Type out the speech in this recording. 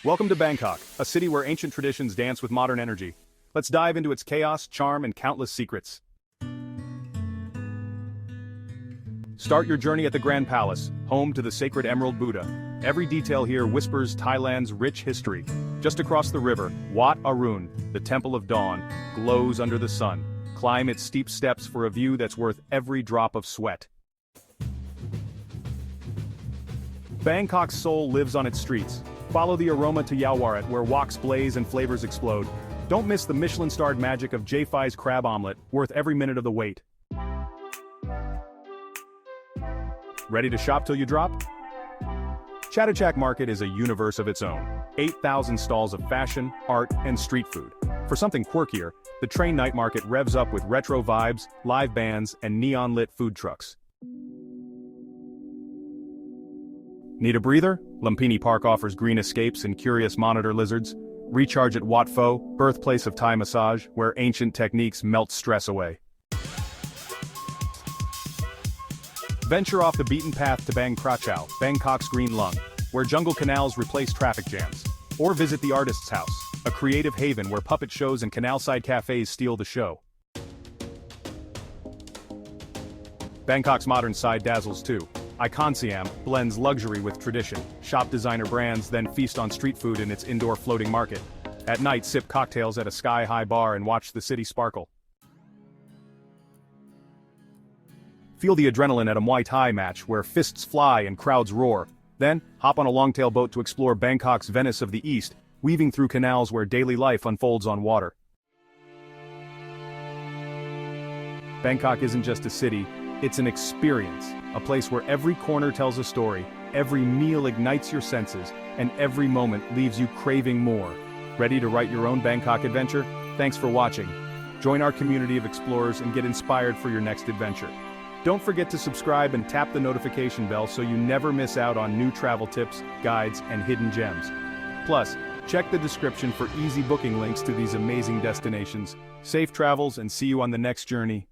Welcome to Bangkok, a city where ancient traditions dance with modern energy. Let's dive into its chaos, charm, and countless secrets. Start your journey at the Grand Palace, home to the sacred Emerald Buddha. Every detail here whispers Thailand's rich history. Just across the river, Wat Arun, the Temple of Dawn, glows under the sun. Climb its steep steps for a view that's worth every drop of sweat. Bangkok's soul lives on its streets. Follow the aroma to Yaowarat, where woks blaze and flavors explode. Don't miss the Michelin-starred magic of J-Phi's crab omelet, worth every minute of the wait. Ready to shop till you drop? Chatuchak Market is a universe of its own. 8,000 stalls of fashion, art, and street food. For something quirkier, the train night market revs up with retro vibes, live bands, and neon-lit food trucks. Need a breather? Lumpini Park offers green escapes and curious monitor lizards. Recharge at Wat Pho, birthplace of Thai massage, where ancient techniques melt stress away. Venture off the beaten path to Bang Krachao, Bangkok's green lung, where jungle canals replace traffic jams. Or visit the Artist's House, a creative haven where puppet shows and canal-side cafes steal the show. Bangkok's modern side dazzles too. Siam blends luxury with tradition, shop designer brands, then feast on street food in its indoor floating market. At night, sip cocktails at a sky-high bar and watch the city sparkle. Feel the adrenaline at a Muay Thai match where fists fly and crowds roar. Then, hop on a longtail boat to explore Bangkok's Venice of the East, weaving through canals where daily life unfolds on water. Bangkok isn't just a city, it's an experience, a place where every corner tells a story, every meal ignites your senses, and every moment leaves you craving more. Ready to write your own Bangkok adventure? Thanks for watching. Join our community of explorers and get inspired for your next adventure. Don't forget to subscribe and tap the notification bell so you never miss out on new travel tips, guides, and hidden gems. Plus, check the description for easy booking links to these amazing destinations. Safe travels and see you on the next journey.